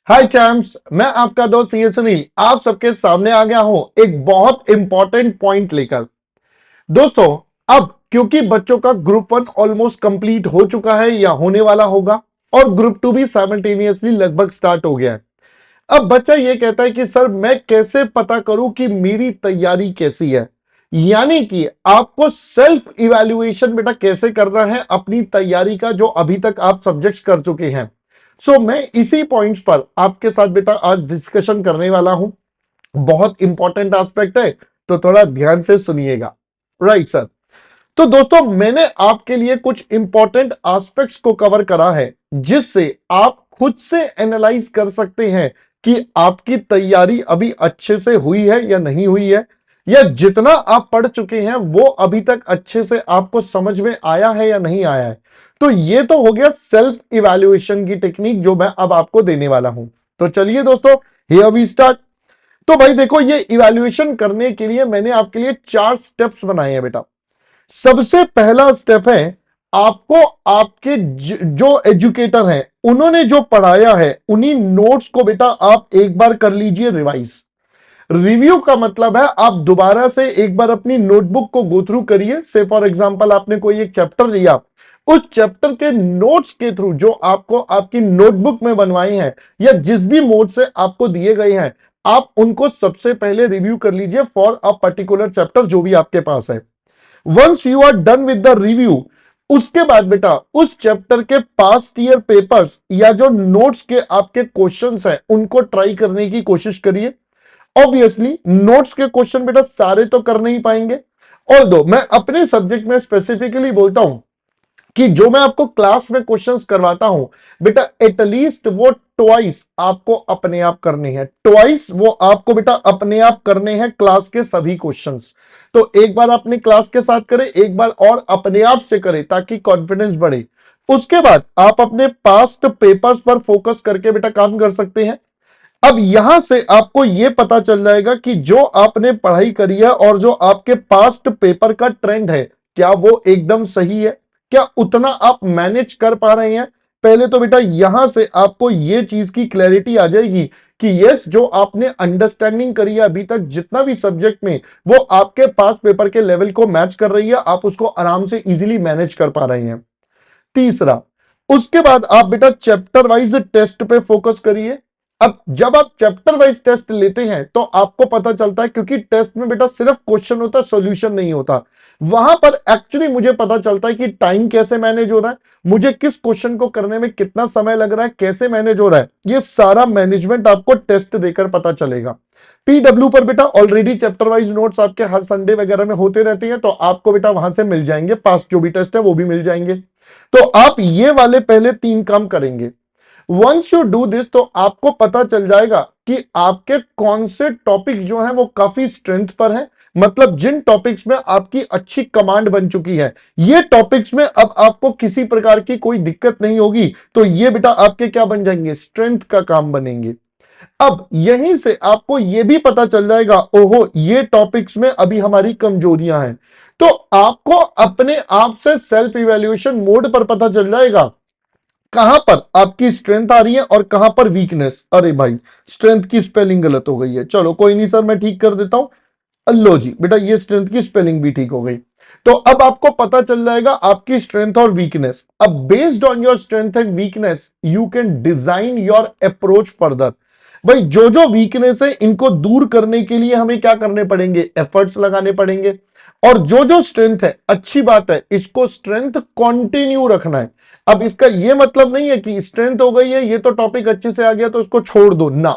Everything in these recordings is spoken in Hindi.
हाय चैम्प्स, मैं आपका दोस्त सीए सुनील आप सबके सामने आ गया हूं एक बहुत इंपॉर्टेंट पॉइंट लेकर। दोस्तों, अब क्योंकि बच्चों का ग्रुप 1 ऑलमोस्ट कंप्लीट हो चुका है या होने वाला होगा और ग्रुप 2 भी साइमल्टेनियसली लगभग स्टार्ट हो गया है। अब बच्चा ये कहता है कि सर मैं कैसे पता करूं कि मेरी तैयारी कैसी है, यानी कि आपको सेल्फ इवैल्यूएशन बेटा कैसे करना है अपनी तैयारी का, जो अभी तक आप सब्जेक्ट्स कर चुके हैं। मैं इसी पॉइंट्स पर आपके साथ बेटा आज डिस्कशन करने वाला हूं। बहुत इंपॉर्टेंट एस्पेक्ट है, तो थोड़ा ध्यान से सुनिएगा। Right sir. तो दोस्तों, मैंने आपके लिए कुछ इंपॉर्टेंट एस्पेक्ट्स को कवर करा है जिससे आप खुद से एनालाइज कर सकते हैं कि आपकी तैयारी अभी अच्छे से हुई है या नहीं हुई है, या जितना आप पढ़ चुके हैं वो अभी तक अच्छे से आपको समझ में आया है या नहीं आया है। तो ये तो हो गया सेल्फ इवैल्यूएशन की टेक्निक जो मैं अब आपको देने वाला हूं। तो चलिए दोस्तों, हियर वी स्टार्ट। तो भाई देखो, ये इवैल्यूएशन करने के लिए मैंने आपके लिए 4 स्टेप्स बनाए हैं बेटा। सबसे पहला स्टेप है, आपको आपके जो एजुकेटर हैं उन्होंने जो पढ़ाया है उन्हीं नोट्स को बेटा आप एक बार कर लीजिए रिवाइज। रिव्यू का मतलब है आप दोबारा से एक बार अपनी नोटबुक को गो थ्रू करिए। से फॉर एग्जांपल आपने कोई एक चैप्टर लिया, उस चैप्टर के नोट्स के थ्रू जो आपको आपकी नोटबुक में बनवाए हैं या जिस भी मोड से आपको दिए गए हैं, आप उनको सबसे पहले रिव्यू कर लीजिए फॉर अ पर्टिकुलर चैप्टर जो भी आपके पास है। Once you are done with the review, उसके बाद बेटा उस चैप्टर के पास्ट ईयर पेपर्स या जो नोट्स के आपके क्वेश्चंस हैं उनको ट्राई करने की कोशिश करिए। ऑब्वियसली नोट्स के क्वेश्चन बेटा सारे तो कर नहीं पाएंगे, ऑल्दो मैं अपने सब्जेक्ट में स्पेसिफिकली बोलता हूं कि जो मैं आपको क्लास में क्वेश्चंस करवाता हूं बेटा, एटलीस्ट वो ट्वाइस आपको अपने आप करने हैं। ट्वाइस वो आपको बेटा अपने आप करने हैं क्लास के सभी क्वेश्चंस। तो एक बार अपने क्लास के साथ करें, एक बार और अपने आप से करें ताकि कॉन्फिडेंस बढ़े। उसके बाद आप अपने पास्ट पेपर्स पर फोकस करके बेटा काम कर सकते हैं। अब यहां से आपको यह पता चल जाएगा कि जो आपने पढ़ाई करी है और जो आपके पास्ट पेपर का ट्रेंड है, क्या वो एकदम सही है, क्या उतना आप मैनेज कर पा रहे हैं। पहले तो बेटा यहां से आपको यह चीज की क्लैरिटी आ जाएगी कि यस, जो आपने अंडरस्टैंडिंग करी है अभी तक जितना भी सब्जेक्ट में, वो आपके पास पेपर के लेवल को मैच कर रही है, आप उसको आराम से इजीली मैनेज कर पा रहे हैं। तीसरा, उसके बाद आप बेटा चैप्टर वाइज टेस्ट पे फोकस करिए। अब जब आप चैप्टर वाइज टेस्ट लेते हैं तो आपको पता चलता है, क्योंकि टेस्ट में बेटा सिर्फ क्वेश्चन होता है, सॉल्यूशन नहीं होता। वहां पर एक्चुअली मुझे पता चलता है कि टाइम कैसे मैनेज हो रहा है, मुझे किस क्वेश्चन को करने में कितना समय लग रहा है, कैसे मैनेज हो रहा है। ये सारा मैनेजमेंट आपको टेस्ट देकर पता चलेगा। पीडब्ल्यू पर बेटा ऑलरेडी चैप्टर वाइज नोट्स आपके हर संडे वगैरह में होते रहते हैं, तो आपको बेटा वहां से मिल जाएंगे, पास जो भी टेस्ट है वो भी मिल जाएंगे। तो आप ये वाले पहले 3 काम करेंगे। वंस यू डू दिस, तो आपको पता चल जाएगा कि आपके कौन से टॉपिक्स जो हैं वो काफी स्ट्रेंथ पर हैं। मतलब जिन टॉपिक्स में आपकी अच्छी कमांड बन चुकी है, ये टॉपिक्स में अब आपको किसी प्रकार की कोई दिक्कत नहीं होगी, तो ये बेटा आपके क्या बन जाएंगे, स्ट्रेंथ का काम बनेंगे। अब यहीं से आपको यह भी पता चल जाएगा, ओहो ये टॉपिक्स में अभी हमारी कमजोरियां हैं। तो आपको अपने आप से सेल्फ इवैल्यूएशन मोड पर पता चल जाएगा कहां पर आपकी स्ट्रेंथ आ रही है और कहां पर वीकनेस। अरे भाई, स्ट्रेंथ की स्पेलिंग गलत हो गई है, चलो कोई नहीं सर, मैं ठीक कर देता हूं। अल्लो जी बेटा, ये स्ट्रेंथ की स्पेलिंग भी ठीक हो गई। तो अब आपको पता चल जाएगा आपकी स्ट्रेंथ और वीकनेस। अब based on your strength and weakness you can design your approach further. भाई जो जो वीकनेस है इनको दूर करने के लिए हमें क्या करने पड़ेंगे, एफर्ट्स लगाने पड़ेंगे। और जो जो स्ट्रेंथ है, अच्छी बात है, इसको स्ट्रेंथ कंटिन्यू रखना है। अब इसका यह मतलब नहीं है कि स्ट्रेंथ हो गई है, ये तो टॉपिक अच्छे से आ गया तो इसको छोड़ दो ना,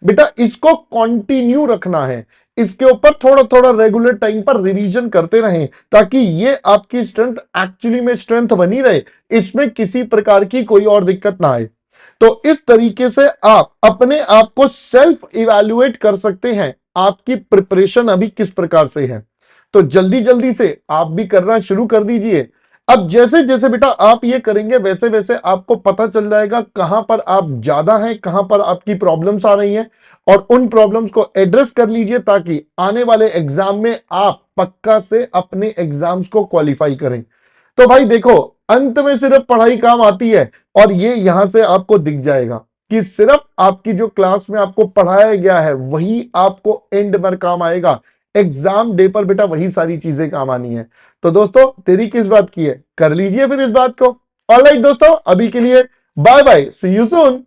बेटा इसको कंटिन्यू रखना है। इसके ऊपर थोड़ा थोड़ा रेगुलर टाइम पर रिवीजन करते रहें ताकि ये आपकी स्ट्रेंथ एक्चुअली में स्ट्रेंथ बनी रहे, इसमें किसी प्रकार की कोई और दिक्कत ना आए। तो इस तरीके से आप अपने आप को सेल्फ इवैल्यूएट कर सकते हैं, आपकी प्रिपरेशन अभी किस प्रकार से है। तो जल्दी जल्दी से आप भी करना शुरू कर दीजिए। अब जैसे जैसे बेटा आप ये करेंगे वैसे वैसे आपको पता चल जाएगा कहां पर आप ज्यादा हैं, कहां पर आपकी प्रॉब्लम्स आ रही हैं, और उन प्रॉब्लम्स को एड्रेस कर लीजिए ताकि आने वाले एग्जाम में आप पक्का से अपने एग्जाम्स को क्वालिफाई करें। तो भाई देखो, अंत में सिर्फ पढ़ाई काम आती है और ये यहां से आपको दिख जाएगा। कि सिर्फ आपकी जो क्लास में आपको पढ़ाया गया है वही आपको एंड में काम आएगा, एग्जाम डे पर बेटा वही सारी चीजें काम आनी है। तो दोस्तों तेरी किस बात की है, कर लीजिए फिर इस बात को। ऑलराइट दोस्तों, अभी के लिए bye bye, see you soon.